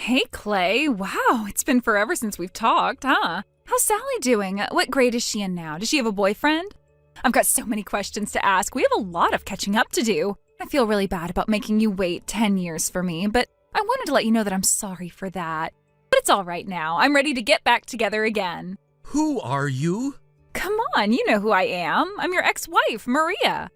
Hey, Clay. Wow, it's been forever since we've talked, huh? How's Sally doing? What grade is she in now? Does she have a boyfriend? I've got so many questions to ask. We have a lot of catching up to do. I feel really bad about making you wait 10 years for me, but I wanted to let you know that I'm sorry for that. But it's all right now. I'm ready to get back together again. Who are you? Come on, you know who I am. I'm your ex-wife, Maria.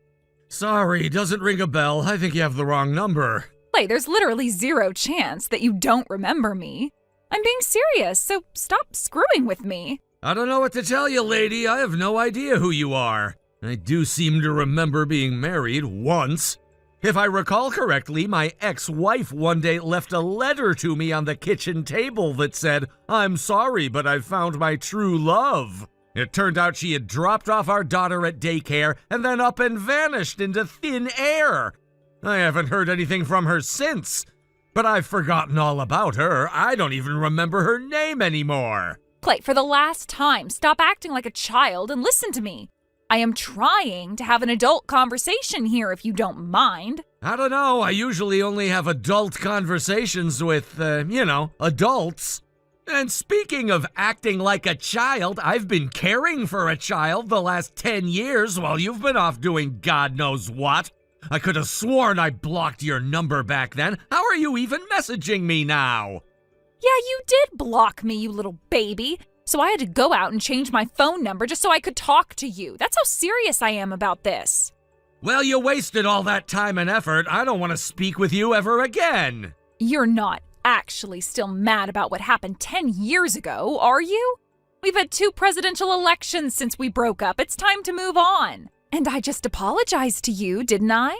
Sorry, doesn't ring a bell. I think you have the wrong number. Clay, there's literally zero chance that you don't remember me. I'm being serious, so stop screwing with me. I don't know what to tell you, lady. I have no idea who you are. I do seem to remember being married once. If I recall correctly, my ex-wife one day left a letter to me on the kitchen table that said, "I'm sorry, but I've found my true love." It turned out she had dropped off our daughter at daycare and then up and vanished into thin air. I haven't heard anything from her since, but I've forgotten all about her. I don't even remember her name anymore. Clay, for the last time, stop acting like a child and listen to me. I am trying to have an adult conversation here if you don't mind. I don't know. I usually only have adult conversations with, adults. And speaking of acting like a child, I've been caring for a child the last 10 years while you've been off doing God knows what. I could have sworn I blocked your number back then. How are you even messaging me now? Yeah, you did block me, you little baby. So I had to go out and change my phone number just so I could talk to you. That's how serious I am about this. Well, you wasted all that time and effort. I don't want to speak with you ever again. You're not actually still mad about what happened 10 years ago, are you? We've had 2 presidential elections since we broke up. It's time to move on. And I just apologized to you, didn't I?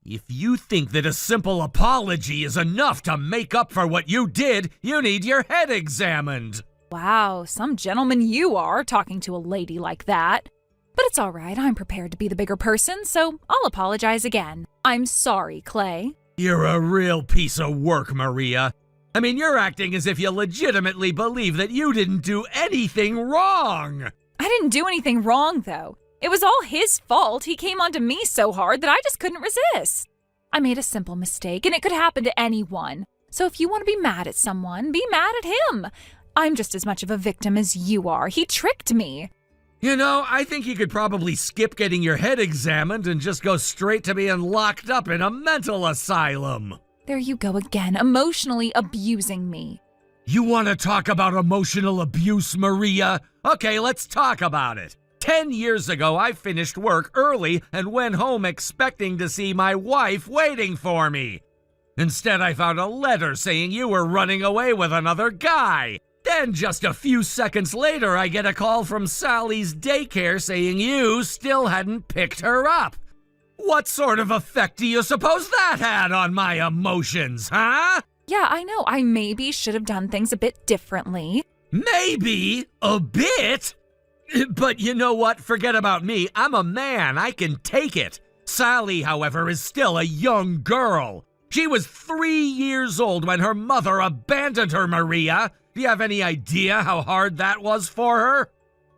If you think that a simple apology is enough to make up for what you did, you need your head examined. Wow, some gentleman you are, talking to a lady like that. But it's all right, I'm prepared to be the bigger person, so I'll apologize again. I'm sorry, Clay. You're a real piece of work, Maria. I mean, you're acting as if you legitimately believe that you didn't do anything wrong. I didn't do anything wrong, though. It was all his fault. He came onto me so hard that I just couldn't resist. I made a simple mistake, and it could happen to anyone. So if you want to be mad at someone, be mad at him. I'm just as much of a victim as you are. He tricked me. You know, I think you could probably skip getting your head examined and just go straight to being locked up in a mental asylum. There you go again, emotionally abusing me. You want to talk about emotional abuse, Maria? Okay, let's talk about it. 10 years ago, I finished work early and went home expecting to see my wife waiting for me. Instead, I found a letter saying you were running away with another guy. Then just a few seconds later, I get a call from Sally's daycare saying you still hadn't picked her up. What sort of effect do you suppose that had on my emotions, huh? Yeah, I know. I maybe should have done things a bit differently. Maybe? A bit? But you know what? Forget about me. I'm a man. I can take it. Sally, however, is still a young girl. She was 3 years old when her mother abandoned her, Maria. Do you have any idea how hard that was for her?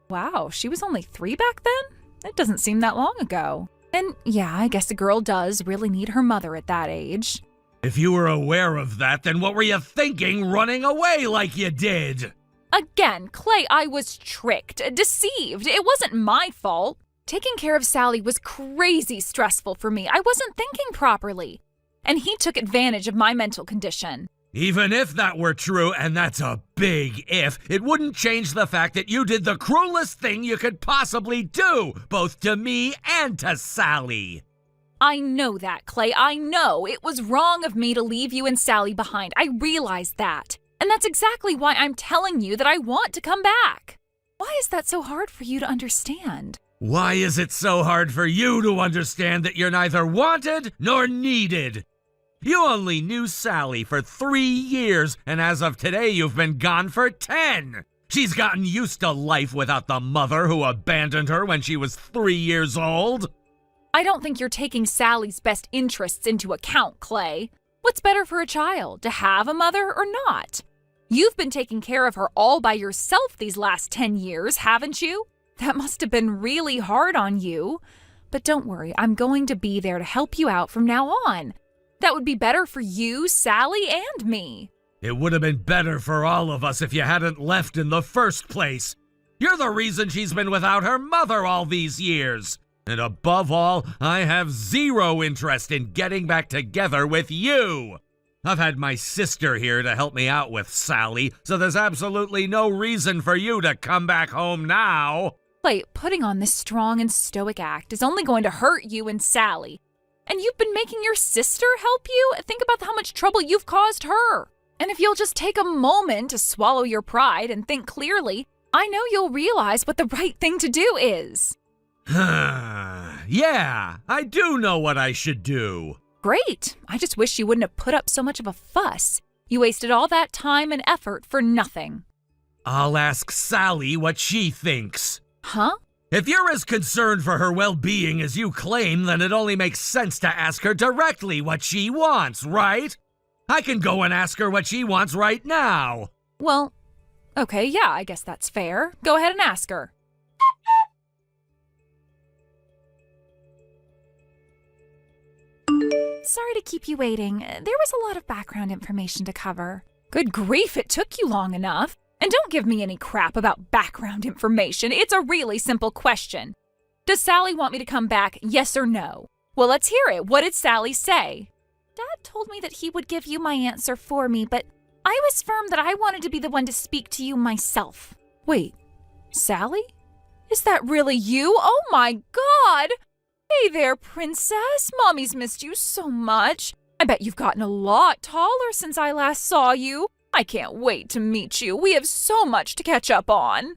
Wow, she was only 3 back then? That doesn't seem that long ago. And yeah, I guess a girl does really need her mother at that age. If you were aware of that, then what were you thinking running away like you did? Again, Clay, I was tricked, deceived. It wasn't my fault. Taking care of Sally was crazy stressful for me. I wasn't thinking properly. And he took advantage of my mental condition. Even if that were true, and that's a big if, it wouldn't change the fact that you did the cruelest thing you could possibly do, both to me and to Sally. I know that, Clay. I know. It was wrong of me to leave you and Sally behind. I realize that. And that's exactly why I'm telling you that I want to come back. Why is that so hard for you to understand? Why is it so hard for you to understand that you're neither wanted nor needed? You only knew Sally for 3 years, and as of today, you've been gone for 10. She's gotten used to life without the mother who abandoned her when she was 3 years old. I don't think you're taking Sally's best interests into account, Clay. What's better for a child, to have a mother or not? You've been taking care of her all by yourself these last 10 years, haven't you? That must have been really hard on you. But don't worry, I'm going to be there to help you out from now on. That would be better for you, Sally, and me. It would have been better for all of us if you hadn't left in the first place. You're the reason she's been without her mother all these years. And above all, I have zero interest in getting back together with you. I've had my sister here to help me out with Sally, so there's absolutely no reason for you to come back home now. Like, putting on this strong and stoic act is only going to hurt you and Sally. And you've been making your sister help you? Think about how much trouble you've caused her. And if you'll just take a moment to swallow your pride and think clearly, I know you'll realize what the right thing to do is. Yeah, I do know what I should do. Great. I just wish you wouldn't have put up so much of a fuss. You wasted all that time and effort for nothing. I'll ask Sally what she thinks. Huh? If you're as concerned for her well-being as you claim, then it only makes sense to ask her directly what she wants, right? I can go and ask her what she wants right now. Well, okay, yeah, I guess that's fair. Go ahead and ask her. Sorry to keep you waiting. There was a lot of background information to cover. Good grief, it took you long enough. And don't give me any crap about background information. It's a really simple question. Does Sally want me to come back, yes or no? Well, let's hear it. What did Sally say? Dad told me that he would give you my answer for me, but I was firm that I wanted to be the one to speak to you myself. Wait, Sally? Is that really you? Oh my God! Hey there, princess. Mommy's missed you so much. I bet you've gotten a lot taller since I last saw you. I can't wait to meet you. We have so much to catch up on.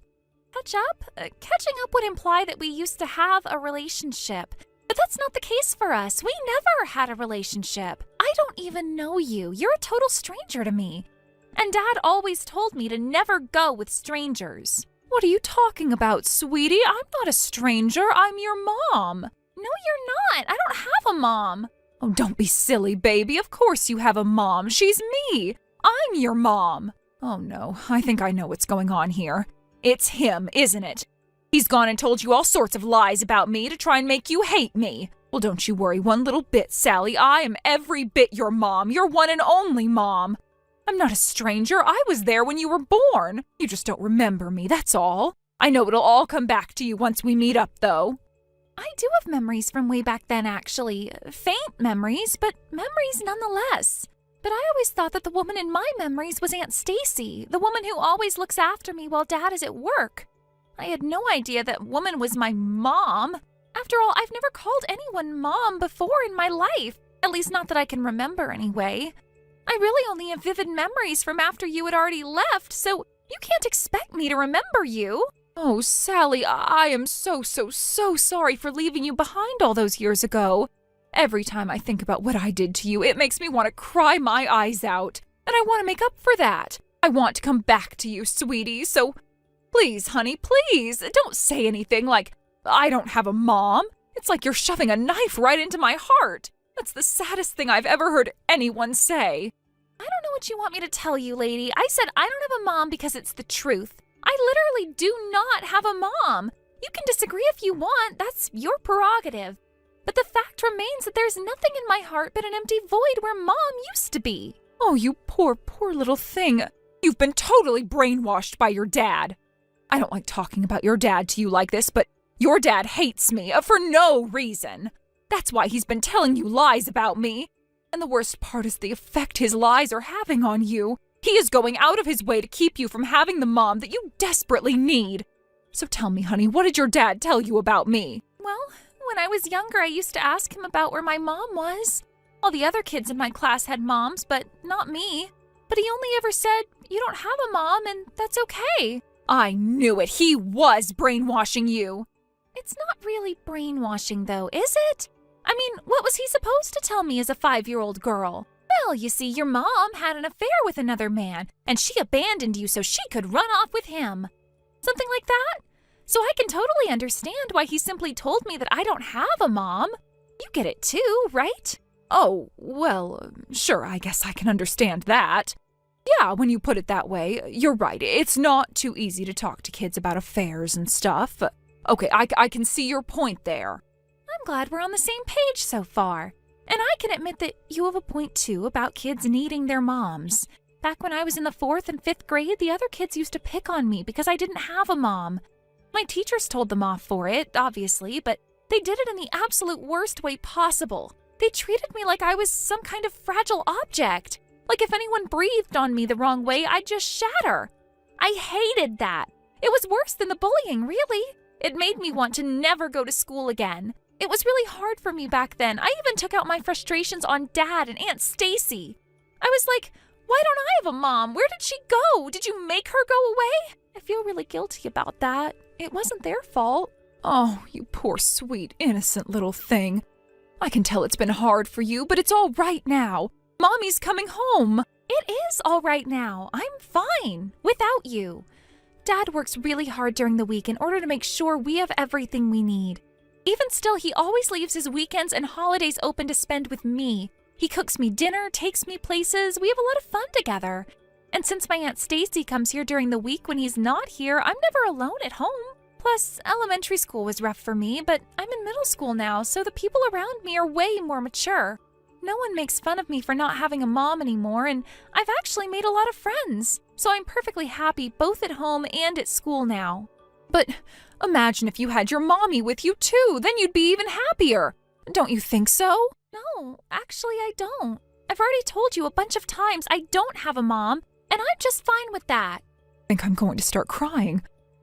Catch up? Catching up would imply that we used to have a relationship. But that's not the case for us. We never had a relationship. I don't even know you. You're a total stranger to me. And Dad always told me to never go with strangers. What are you talking about, sweetie? I'm not a stranger. I'm your mom. No, you're not. I don't have a mom. Oh, don't be silly, baby. Of course you have a mom. She's me. I'm your mom. Oh no, I think I know what's going on here. It's him, isn't it? He's gone and told you all sorts of lies about me to try and make you hate me. Well, don't you worry one little bit, Sally. I am every bit your mom, your one and only mom. I'm not a stranger. I was there when you were born. You just don't remember me, that's all. I know it'll all come back to you once we meet up, though. I do have memories from way back then, actually. Faint memories, but memories nonetheless. But I always thought that the woman in my memories was Aunt Stacy, the woman who always looks after me while Dad is at work. I had no idea that woman was my mom. After all, I've never called anyone mom before in my life, at least not that I can remember anyway. I really only have vivid memories from after you had already left, so you can't expect me to remember you. Oh, Sally, I am so sorry for leaving you behind all those years ago. Every time I think about what I did to you, it makes me want to cry my eyes out. And I want to make up for that. I want to come back to you, sweetie, so please, honey, please, don't say anything like, I don't have a mom. It's like you're shoving a knife right into my heart. That's the saddest thing I've ever heard anyone say. I don't know what you want me to tell you, lady. I said I don't have a mom because it's the truth. I literally do not have a mom. You can disagree if you want. That's your prerogative. But the fact remains that there's nothing in my heart but an empty void where Mom used to be. Oh, you poor little thing. You've been totally brainwashed by your dad. I don't like talking about your dad to you like this, but your dad hates me for no reason. That's why he's been telling you lies about me. And the worst part is the effect his lies are having on you. He is going out of his way to keep you from having the mom that you desperately need. So tell me, honey, what did your dad tell you about me? Well, when I was younger, I used to ask him about where my mom was. All the other kids in my class had moms, but not me. But he only ever said, you don't have a mom, and that's okay. I knew it. He was brainwashing you. It's not really brainwashing, though, is it? I mean, what was he supposed to tell me as a 5-year-old girl? Well, you see, your mom had an affair with another man, and she abandoned you so she could run off with him. Something like that? So I can totally understand why he simply told me that I don't have a mom. You get it too, right? Oh, well, sure, I guess I can understand that. Yeah, when you put it that way, you're right. It's not too easy to talk to kids about affairs and stuff. Okay, I can see your point there. I'm glad we're on the same page so far. And I can admit that you have a point too about kids needing their moms. Back when I was in the 4th and 5th grade, the other kids used to pick on me because I didn't have a mom. My teachers told them off for it, obviously, but they did it in the absolute worst way possible. They treated me like I was some kind of fragile object. Like if anyone breathed on me the wrong way, I'd just shatter. I hated that. It was worse than the bullying, really. It made me want to never go to school again. It was really hard for me back then. I even took out my frustrations on Dad and Aunt Stacy. I was like, why don't I have a mom? Where did she go? Did you make her go away? I feel really guilty about that. It wasn't their fault. Oh, you poor, sweet, innocent little thing. I can tell it's been hard for you, but it's all right now. Mommy's coming home. It is all right now. I'm fine without you. Dad works really hard during the week in order to make sure we have everything we need. Even still, he always leaves his weekends and holidays open to spend with me. He cooks me dinner, takes me places. We have a lot of fun together. And since my Aunt Stacy comes here during the week when he's not here, I'm never alone at home. Plus, elementary school was rough for me, but I'm in middle school now, so the people around me are way more mature. No one makes fun of me for not having a mom anymore, and I've actually made a lot of friends. So I'm perfectly happy both at home and at school now. But imagine if you had your mommy with you too, then you'd be even happier. Don't you think so? No, actually I don't. I've already told you a bunch of times I don't have a mom, and I'm just fine with that. I think I'm going to start crying.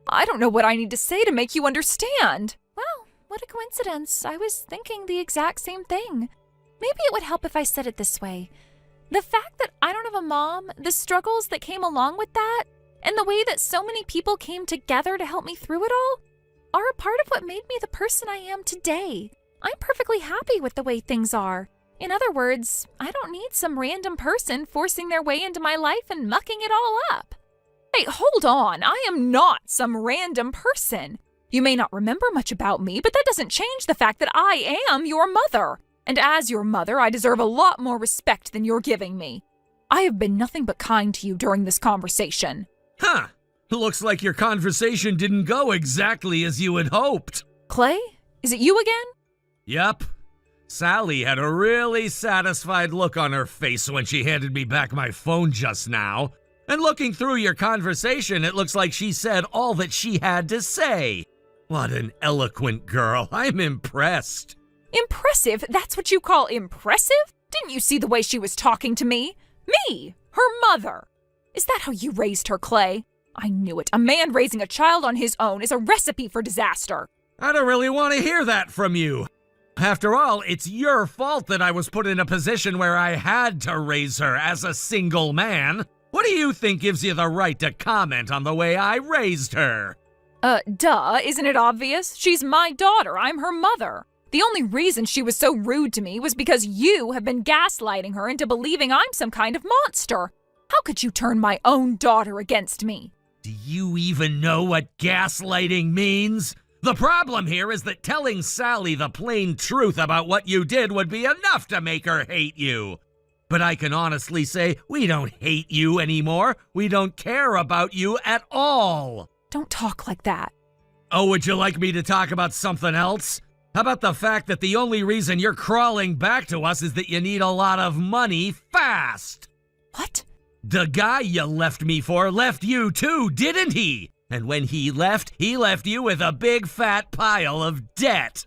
I don't know what I need to say to make you understand. Wow, what a coincidence. I was thinking the exact same thing. Maybe it would help if I said it this way. The fact that I don't have a mom, the struggles that came along with that, and the way that so many people came together to help me through it all, are a part of what made me the person I am today. I'm perfectly happy with the way things are. In other words, I don't need some random person forcing their way into my life and mucking it all up. Hey, hold on. I am not some random person. You may not remember much about me, but that doesn't change the fact that I am your mother. And as your mother, I deserve a lot more respect than you're giving me. I have been nothing but kind to you during this conversation. Huh. Looks like your conversation didn't go exactly as you had hoped. Clay, is it you again? Yep. Sally had a really satisfied look on her face when she handed me back my phone just now. And looking through your conversation, it looks like she said all that she had to say. What an eloquent girl. I'm impressed. Impressive? That's what you call impressive? Didn't you see the way she was talking to me? Me, her mother. Is that how you raised her, Clay? I knew it. A man raising a child on his own is a recipe for disaster. I don't really want to hear that from you. After all, it's your fault that I was put in a position where I had to raise her as a single man. What do you think gives you the right to comment on the way I raised her? Duh, isn't it obvious? She's my daughter. I'm her mother. The only reason she was so rude to me was because you have been gaslighting her into believing I'm some kind of monster. How could you turn my own daughter against me? Do you even know what gaslighting means? The problem here is that telling Sally the plain truth about what you did would be enough to make her hate you. But I can honestly say we don't hate you anymore. We don't care about you at all. Don't talk like that. Oh, would you like me to talk about something else? How about the fact that the only reason you're crawling back to us is that you need a lot of money fast? What? The guy you left me for left you too, didn't he? And when he left you with a big fat pile of debt.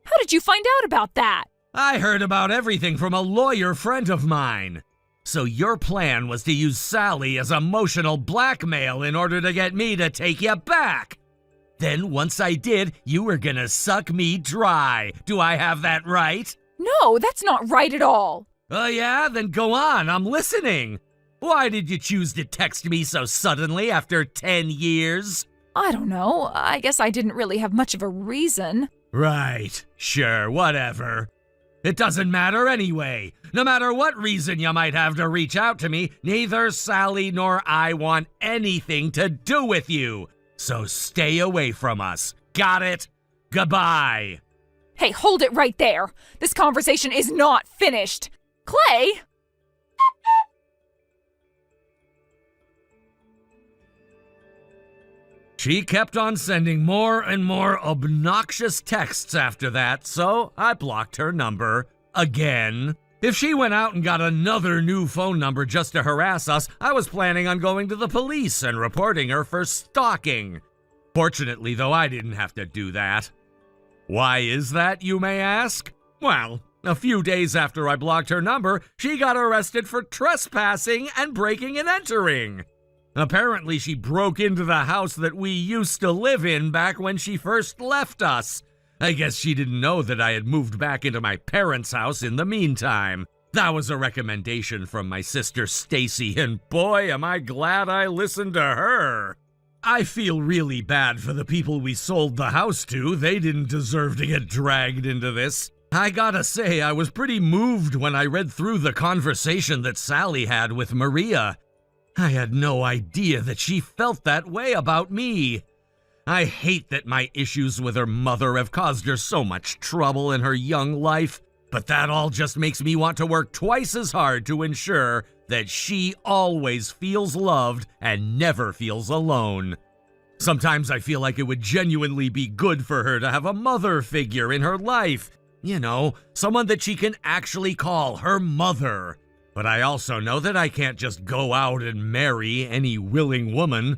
How did you find out about that? I heard about everything from a lawyer friend of mine. So your plan was to use Sally as emotional blackmail in order to get me to take you back. Then once I did, you were gonna suck me dry. Do I have that right? No, that's not right at all. Oh yeah? Then go on, I'm listening. Why did you choose to text me so suddenly after 10 years? I don't know. I guess I didn't really have much of a reason. Right. Sure, whatever. It doesn't matter anyway. No matter what reason you might have to reach out to me, neither Sally nor I want anything to do with you. So stay away from us. Got it? Goodbye. Hey, hold it right there. This conversation is not finished. Clay! She kept on sending more and more obnoxious texts after that, so I blocked her number again. If she went out and got another new phone number just to harass us, I was planning on going to the police and reporting her for stalking. Fortunately, though, I didn't have to do that. Why is that, you may ask? Well, a few days after I blocked her number, she got arrested for trespassing and breaking and entering. Apparently, she broke into the house that we used to live in back when she first left us. I guess she didn't know that I had moved back into my parents' house in the meantime. That was a recommendation from my sister Stacy, and boy, am I glad I listened to her. I feel really bad for the people we sold the house to. They didn't deserve to get dragged into this. I gotta say, I was pretty moved when I read through the conversation that Sally had with Maria. I had no idea that she felt that way about me. I hate that my issues with her mother have caused her so much trouble in her young life, but that all just makes me want to work twice as hard to ensure that she always feels loved and never feels alone. Sometimes I feel like it would genuinely be good for her to have a mother figure in her life. You know, someone that she can actually call her mother. But I also know that I can't just go out and marry any willing woman.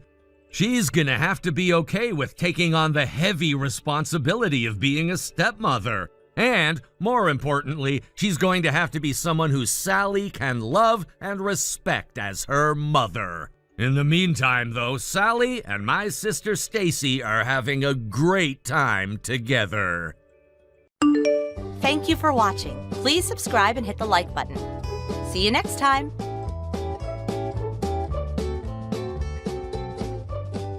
She's gonna have to be okay with taking on the heavy responsibility of being a stepmother. And, more importantly, she's going to have to be someone who Sally can love and respect as her mother. In the meantime, though, Sally and my sister Stacy are having a great time together. Thank you for watching. Please subscribe and hit the like button. See you next time.